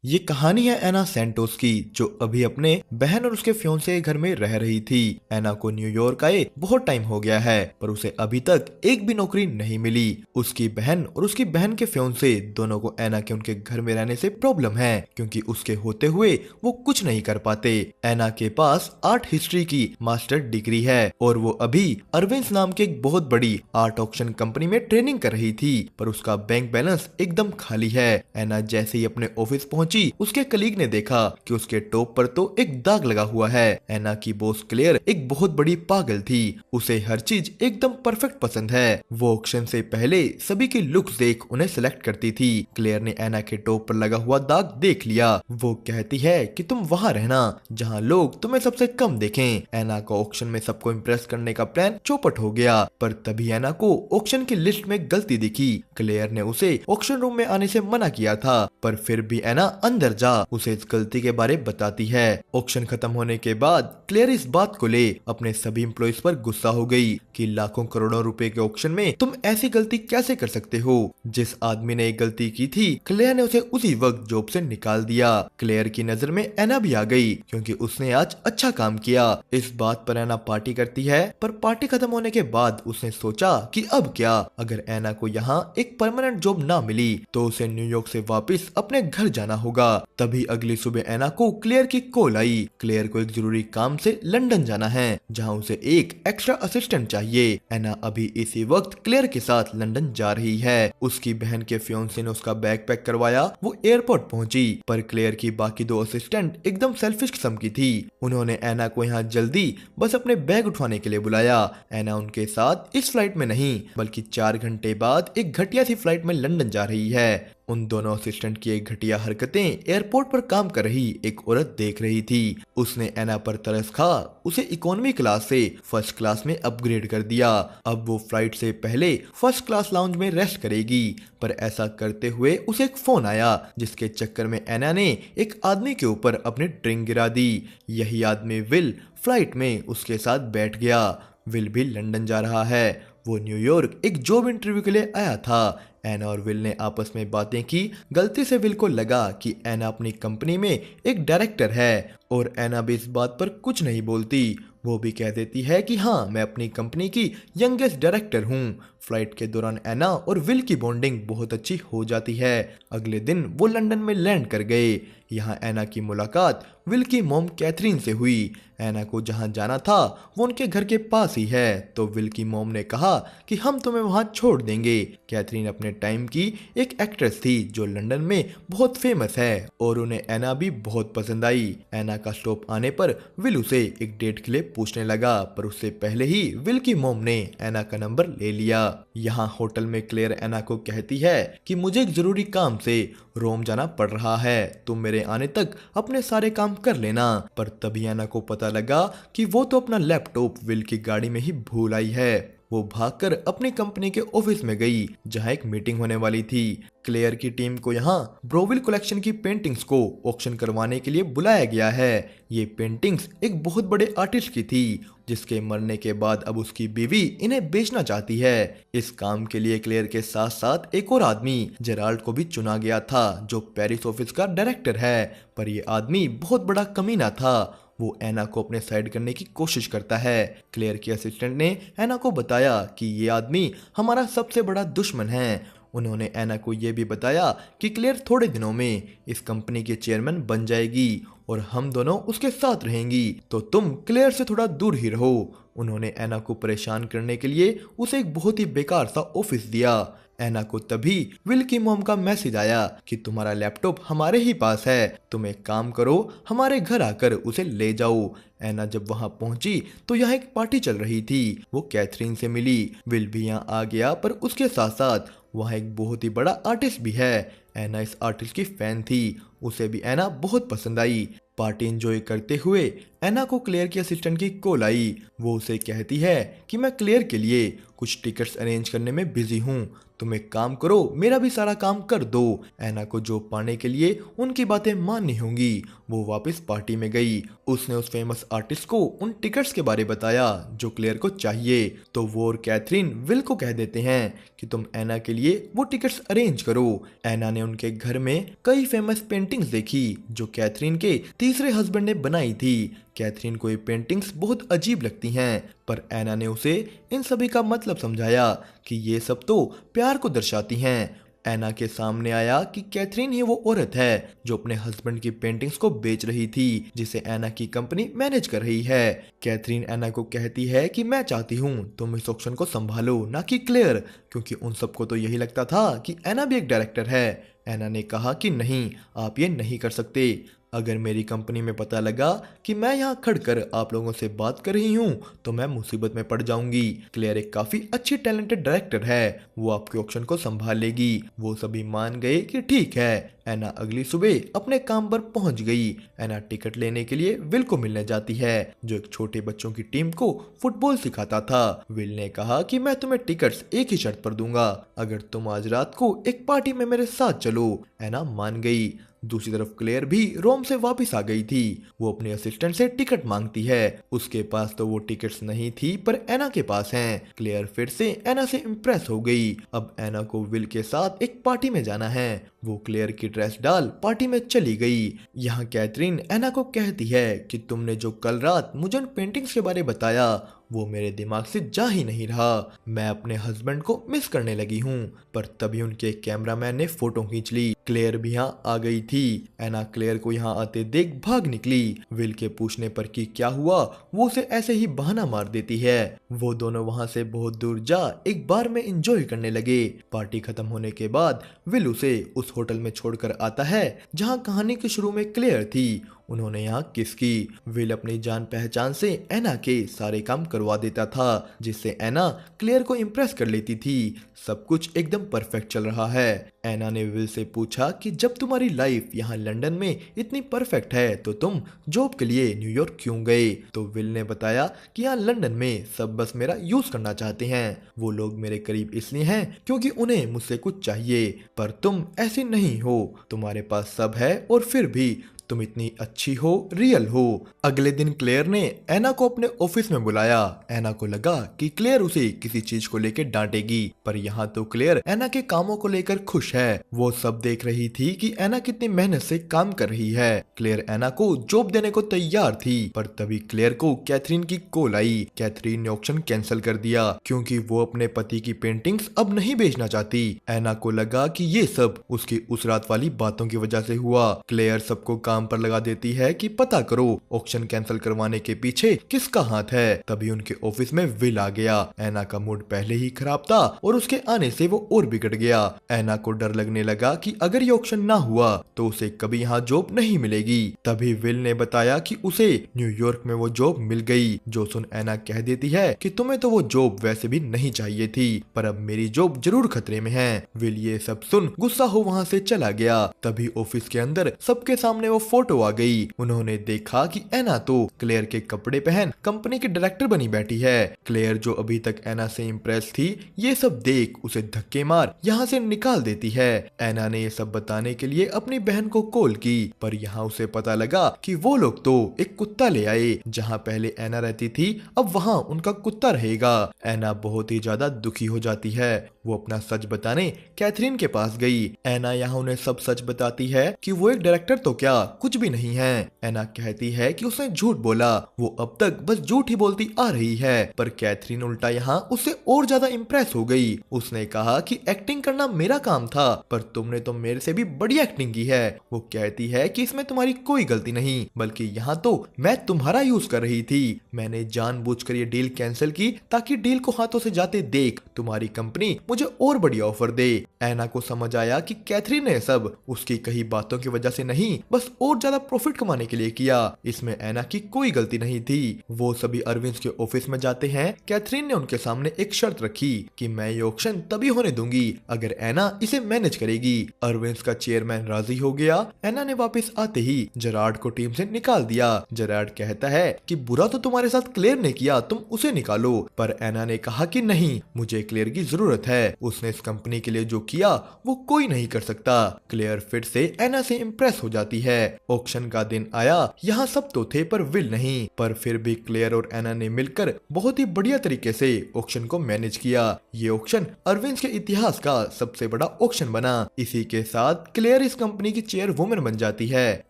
ये कहानी है एना सैंटोस की, जो अभी अपने बहन और उसके फियोंसे के घर में रह रही थी। एना को न्यूयॉर्क आए बहुत टाइम हो गया है, पर उसे अभी तक एक भी नौकरी नहीं मिली। उसकी बहन और उसकी बहन के फियोंसे दोनों को एना के उनके घर में रहने से प्रॉब्लम है, क्योंकि उसके होते हुए वो कुछ नहीं कर पाते। एना के पास आर्ट हिस्ट्री की मास्टर डिग्री है और वो अभी अरविंस नाम के एक बहुत बड़ी आर्ट ऑक्शन कंपनी में ट्रेनिंग कर रही थी, पर उसका बैंक बैलेंस एकदम खाली है। एना जैसे ही अपने ऑफिस पहुंची, उसके कलीग ने देखा कि उसके टॉप पर तो एक दाग लगा हुआ है। एना की बॉस क्लेयर एक बहुत बड़ी पागल थी, उसे हर चीज एकदम परफेक्ट पसंद है। वो ऑक्शन से पहले सभी की लुक्स देख उन्हें सिलेक्ट करती थी। क्लेयर ने एना के टॉप पर लगा हुआ दाग देख लिया। वो कहती है कि तुम वहां रहना जहां लोग तुम्हें सबसे कम देखें। एना को ऑक्शन में सबको इम्प्रेस करने का प्लान चौपट हो गया, पर तभी एना को ऑक्शन की लिस्ट में गलती दिखी। क्लेयर ने उसे ऑक्शन रूम में आने से मना किया था, पर फिर भी एना अंदर जा उसे इस गलती के बारे बताती है। ऑक्शन खत्म होने के बाद क्लेयर इस बात को ले अपने सभी एम्प्लॉइज पर गुस्सा हो गई कि लाखों करोड़ों रुपए के ऑक्शन में तुम ऐसी गलती कैसे कर सकते हो। जिस आदमी ने एक गलती की थी, क्लेयर ने उसे उसी वक्त जॉब से निकाल दिया। क्लेयर की नजर में एना भी आ गई, क्योंकि उसने आज अच्छा काम किया। इस बात पर एना पार्टी करती है, पर पार्टी खत्म होने के बाद उसने सोचा कि अब क्या। अगर एना को यहाँ एक परमानेंट जॉब ना मिली तो उसे न्यूयॉर्क से वापस अपने घर जाना होगा। तभी अगली सुबह एना को क्लेयर की कॉल आई। क्लेयर को एक जरूरी काम से लंदन जाना है, जहां उसे एक एक्स्ट्रा असिस्टेंट चाहिए। एना अभी इसी वक्त क्लेयर के साथ लंदन जा रही है। उसकी बहन के फियोंसे ने उसका बैग पैक करवाया। वो एयरपोर्ट पहुंची, पर क्लेयर की बाकी दो असिस्टेंट एकदम सेल्फिश किस्म की थी। उन्होंने एना को यहाँ जल्दी बस अपने बैग उठवाने के लिए बुलाया। एना उनके साथ इस फ्लाइट में नहीं, बल्कि 4 घंटे बाद एक घटिया सी फ्लाइट में लंदन जा रही है। उन दोनों असिस्टेंट की एक घटिया हरकतें एयरपोर्ट पर काम कर रही एक औरत देख रही थी। उसने एना पर तरस खा उसे इकोनॉमी क्लास से फर्स्ट क्लास में अपग्रेड कर दिया। अब वो फ्लाइट से पहले फर्स्ट क्लास लाउंज में रेस्ट करेगी, पर ऐसा करते हुए उसे एक फोन आया, जिसके चक्कर में एना ने एक आदमी के ऊपर अपनी ड्रिंक गिरा दी। यही आदमी विल फ्लाइट में उसके साथ बैठ गया। विल भी लंदन जा रहा है। वो न्यूयॉर्क एक जॉब इंटरव्यू के लिए आया था। एना और विल ने आपस में बातें की। गलती से विल को लगा कि एना अपनी कंपनी में एक डायरेक्टर है, और एना भी इस बात पर कुछ नहीं बोलती। वो भी कह देती है कि हाँ, मैं अपनी कंपनी की यंगेस्ट डायरेक्टर हूँ। फ्लाइट के दौरान एना और विल की बॉन्डिंग बहुत अच्छी हो जाती है। अगले दिन वो लंदन में लैंड कर गए। यहाँ एना की मुलाकात विल की मॉम कैथरीन से हुई। एना को जहाँ जाना था वो उनके घर के पास ही है, तो विल की मॉम ने कहा कि हम तुम्हें वहाँ छोड़ देंगे। कैथरीन अपने टाइम की एक एक्ट्रेस थी जो लंदन में बहुत फेमस है, और उन्हें एना भी बहुत पसंद आई। एना का स्टॉप आने पर विल उसे एक डेट के लिए पूछने लगा, पर उससे पहले ही विल की मॉम ने एना का नंबर ले लिया। यहाँ होटल में क्लेयर एना को कहती है कि मुझे एक जरूरी काम से रोम जाना पड़ रहा है, तुम मेरे आने तक अपने सारे काम कर लेना। पर तभी एना को पता लगा कि वो तो अपना लैपटॉप विल की गाड़ी में ही भूल आई है। वो भागकर अपनी कंपनी के ऑफिस में गई, जहां एक मीटिंग होने वाली थी। क्लेयर की टीम को यहाँ ब्रोविल कलेक्शन की पेंटिंग्स को ऑक्शन करवाने के लिए बुलाया गया है। ये पेंटिंग्स एक बहुत बड़े आर्टिस्ट की थी, जिसके मरने के बाद अब उसकी बीवी इन्हें बेचना चाहती है। इस काम के लिए क्लेयर के साथ साथ एक और आदमी जेराल्ड को भी चुना गया था, जो पेरिस ऑफिस का डायरेक्टर है। पर यह आदमी बहुत बड़ा कमीना था। वो एना को अपने साइड करने की कोशिश करता है। क्लेयर के असिस्टेंट ने एना को बताया कि ये आदमी हमारा सबसे बड़ा दुश्मन है। उन्होंने एना को यह भी बताया कि क्लेयर थोड़े दिनों में इस कंपनी के चेयरमैन बन जाएगी, और हम दोनों उसके साथ रहेंगी, तो तुम क्लेयर से थोड़ा दूर ही रहो। उन्होंने एना को परेशान करने के लिए उसे एक बहुत ही बेकार सा ऑफिस दिया। एना को तभी विल की मॉम का मैसेज आया कि तुम्हारा लैपटॉप हमारे ही पास है, तुम एक काम करो, हमारे घर आकर उसे ले जाओ। एना जब वहां पहुंची तो यहाँ एक पार्टी चल रही थी। वो कैथरीन से मिली। विल भी यहाँ आ गया, पर उसके साथ साथ वहाँ एक बहुत ही बड़ा आर्टिस्ट भी है। एना इस आर्टिस्ट की फैन थी, उसे भी एना बहुत पसंद आई। पार्टी एंजॉय करते हुए एना को क्लेयर की असिस्टेंट की कॉल आई। वो उसे कहती है कि मैं क्लेयर के लिए कुछ टिकट्स अरेंज करने में बिजी हूँ, तुम एक काम करो, मेरा भी सारा काम कर दो। एना को जॉब पाने के लिए उनकी बातें माननी होंगी। वो वापस पार्टी में गई। उसने उस फेमस आर्टिस्ट को उन टिकट्स के बारे बताया जो क्लेयर को चाहिए। तो वो और कैथरीन विल को कह देते हैं कि तुम एना के लिए वो टिकट्स अरेंज करो। एना ने उनके घर में कई फेमस पेंटिंग्स देखी जो कैथरीन के तीसरे हस्बैंड ने बनाई थी। कैथरीन को ये पेंटिंग्स बहुत अजीब लगती हैं, पर एना ने उसे इन सभी का मतलब समझाया कि ये सब तो प्यार को दर्शाती हैं। एना के सामने आया कि कैथरीन ही वो औरत है जो अपने हस्बैंड की पेंटिंग्स को बेच रही थी, जिसे एना की कंपनी मैनेज कर रही है। कैथरीन एना को कहती है कि मैं चाहती हूँ तुम इस ऑक्शन को संभालो, ना कि क्लेयर, क्योंकि उन सबको तो यही लगता था कि एना भी एक डायरेक्टर है। एना ने कहा कि नहीं, आप ये नहीं कर सकते। अगर मेरी कंपनी में पता लगा कि मैं यहाँ खड़कर आप लोगों से बात कर रही हूँ तो मैं मुसीबत में पड़ जाऊंगी। क्लेयर एक काफी अच्छी टैलेंटेड डायरेक्टर है, वो आपके ऑक्शन को संभाल लेगी। वो सभी मान गए कि ठीक है। एना अगली सुबह अपने काम पर पहुंच गई। एना टिकट लेने के लिए विल को मिलने जाती है जो एक छोटे बच्चों की टीम को फुटबॉल सिखाता था। विल ने कहा कि मैं तुम्हें टिकट्स एक ही शर्त पर दूंगा, अगर तुम आज रात को एक पार्टी में मेरे साथ चलो। एना मान गई। दूसरी तरफ क्लेयर भी रोम से वापस आ गई थी। वो अपने असिस्टेंट से टिकट मांगती है। उसके पास तो वो टिकट्स नहीं थी पर एना के पास हैं। क्लेयर फिर से एना से इम्प्रेस हो गई। अब एना को विल के साथ एक पार्टी में जाना है। वो क्लेयर की ड्रेस डाल पार्टी में चली गई। यहाँ कैथरीन एना को कहती है कि तुमने जो कल रात मुझे उन पेंटिंग्स के बारे बताया वो मेरे दिमाग से जा ही नहीं रहा। मैं अपने हस्बैंड को मिस करने लगी हूँ। पर तभी उनके कैमरामैन ने फोटो खींच ली। क्लेयर भी यहाँ आ गई थी। एना क्लेयर को यहाँ आते देख भाग निकली। विल के पूछने पर कि क्या हुआ, वो उसे ऐसे ही बहाना मार देती है। वो दोनों वहाँ से बहुत दूर जा एक बार में एंजॉय करने लगे। पार्टी खत्म होने के बाद विल उसे उस होटल में छोड़कर आता है जहाँ कहानी के शुरू में क्लेयर थी। उन्होंने यहाँ किस की। विल अपनी जान पहचान से एना के सारे काम करवा देता था, जिससे एना क्लेयर को इम्प्रेस कर लेती थी। सब कुछ एकदम परफेक्ट चल रहा है। एना ने विल से पूछा कि जब तुम्हारी लाइफ यहाँ लंदन में इतनी परफेक्ट है तो तुम जॉब के लिए न्यूयॉर्क क्यों गए। तो विल ने बताया कि यहाँ लंदन में सब बस मेरा यूज करना चाहते हैं। वो लोग मेरे करीब इसलिए हैं क्योंकि उन्हें मुझसे कुछ चाहिए, पर तुम ऐसी नहीं हो। तुम्हारे पास सब है और फिर भी तुम इतनी अच्छी हो, रियल हो। अगले दिन क्लेयर ने एना को अपने ऑफिस में बुलाया। एना को लगा कि क्लेयर उसे किसी चीज को लेकर डांटेगी, पर यहाँ तो क्लेयर एना के कामों को लेकर खुश है। वो सब देख रही थी कि एना कितनी मेहनत से काम कर रही है। क्लेयर एना को जॉब देने को तैयार थी, पर तभी क्लेयर को कैथरीन की कॉल आई। कैथरीन ने ऑक्शन कैंसिल कर दिया क्योंकि वो अपने पति की पेंटिंग्स अब नहीं बेचना चाहती। एना को लगा कि ये सब उसकी उस रात वाली बातों की वजह से हुआ। क्लेयर सबको काम पर लगा देती है कि पता करो ऑक्शन कैंसिल करवाने के पीछे किसका हाथ है। तभी उनके ऑफिस में विल आ गया। एना का मूड पहले ही खराब था और उसके आने से वो और बिगड़ गया। एना को डर लगने लगा कि अगर ये ऑक्शन ना हुआ तो उसे कभी यहाँ जॉब नहीं मिलेगी। तभी विल ने बताया कि उसे न्यूयॉर्क में वो जॉब मिल गई। जो सुन एना कह देती है कि तुम्हें तो वो जॉब वैसे भी नहीं चाहिए थी, पर अब मेरी जॉब जरूर खतरे में है। विल ये सब सुन गुस्सा हो वहाँ से चला गया। तभी ऑफिस के अंदर सबके सामने वो फोटो आ गई। उन्होंने देखा कि एना तो क्लेयर के कपड़े पहन कंपनी के डायरेक्टर बनी बैठी है। क्लेयर जो अभी तक एना से इम्प्रेस थी, ये सब देख उसे धक्के मार यहाँ से निकाल देती है। एना ने ये सब बताने के लिए अपनी बहन को कॉल की, पर यहाँ उसे पता लगा कि वो लोग तो एक कुत्ता ले आए। जहाँ पहले एना रहती थी अब वहाँ उनका कुत्ता रहेगा। एना बहुत ही ज्यादा दुखी हो जाती है। वो अपना सच बताने कैथरीन के पास गई। एना यहाँ उन्हें सब सच बताती है कि वो एक डायरेक्टर तो क्या कुछ भी नहीं है। एना कहती है कि उसने झूठ बोला, वो अब तक बस झूठ ही बोलती आ रही है। पर कैथरीन उल्टा यहाँ उससे और ज्यादा इम्प्रेस हो गई। उसने कहा कि एक्टिंग करना मेरा काम था, पर तुमने तो मेरे से भी बड़ी एक्टिंग की है। वो कहती है कि इसमें तुम्हारी कोई गलती नहीं, बल्कि यहाँ तो मैं तुम्हारा यूज कर रही थी। मैंने जानबूझकर ये डील कैंसिल की ताकि डील को हाथों से जाते देख तुम्हारी कंपनी मुझे और बड़ी ऑफर दे। एना को समझ आया कि कैथरीन ने सब उसकी कही बातों की वजह से नहीं, बस और ज्यादा प्रॉफिट कमाने के लिए किया। इसमें एना की कोई गलती नहीं थी। वो सभी अरविंद के ऑफिस में जाते हैं। कैथरीन ने उनके सामने एक शर्त रखी कि मैं ये ऑक्शन तभी होने दूंगी अगर एना इसे मैनेज करेगी। अरविंद का चेयरमैन राजी हो गया। एना ने वापस आते ही जेरार्ड को टीम से निकाल दिया। जेरार्ड कहता है कि बुरा तो तुम्हारे साथ क्लेयर ने किया, तुम उसे निकालो। पर एना ने कहा कि नहीं, मुझे क्लेयर की जरूरत है। उसने इस कंपनी के लिए जो किया वो कोई नहीं कर सकता। क्लेयर फिर से एना से इम्प्रेस हो जाती है। ऑक्शन का दिन आया। यहाँ सब तो थे पर विल नहीं। पर फिर भी क्लेयर और एना ने मिलकर बहुत ही बढ़िया तरीके से ऑक्शन को मैनेज किया। ये ऑक्शन अरविंद के इतिहास का सबसे बड़ा ऑक्शन बना। इसी के साथ क्लेयर इस कंपनी की चेयर वुमेन बन जाती है।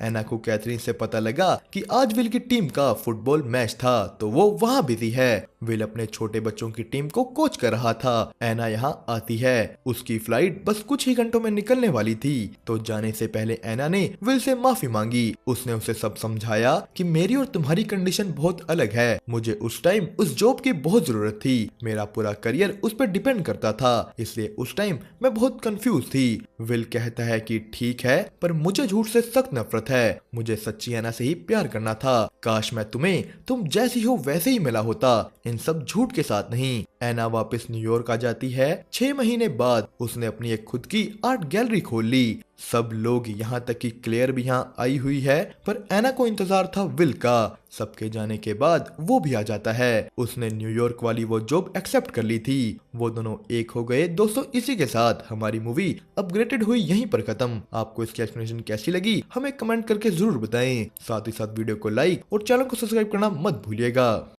एना को कैथरीन से पता लगा कि आज विल की टीम का फुटबॉल मैच था तो वो वहाँ बिजी है। विल अपने छोटे बच्चों की टीम को कोच कर रहा था। एना यहाँ आती है। उसकी फ्लाइट बस कुछ ही घंटों में निकलने वाली थी तो जाने से पहले एना ने विल से माफी मांगी। उसने उसे सब समझाया कि मेरी और तुम्हारी कंडीशन बहुत अलग है। मुझे उस टाइम उस जॉब की बहुत जरूरत थी। मेरा पूरा करियर उस पर डिपेंड करता था, इसलिए उस टाइम मैं बहुत कंफ्यूज थी। विल कहता है कि ठीक है, पर मुझे झूठ से सख्त नफरत है। मुझे सच्ची एना से ही प्यार करना था। काश मैं तुम्हें तुम जैसी हो वैसे ही मिला होता, इन सब झूठ के साथ नहीं। एना वापस न्यूयॉर्क आ जाती है। 6 महीने बाद उसने अपनी एक खुद की आर्ट गैलरी खोल ली। सब लोग यहाँ तक कि क्लेयर भी यहाँ आई हुई है, पर एना को इंतजार था विल का। सबके जाने के बाद वो भी आ जाता है। उसने न्यूयॉर्क वाली वो जॉब एक्सेप्ट कर ली थी। वो दोनों एक हो गए। दोस्तों, इसी के साथ हमारी मूवी अपग्रेडेड हुई यहीं पर खत्म। आपको इसकी एक्सप्लेनेशन कैसी लगी हमें कमेंट करके जरूर बताएं। साथ ही साथ वीडियो को लाइक और चैनल को सब्सक्राइब करना मत भूलिएगा।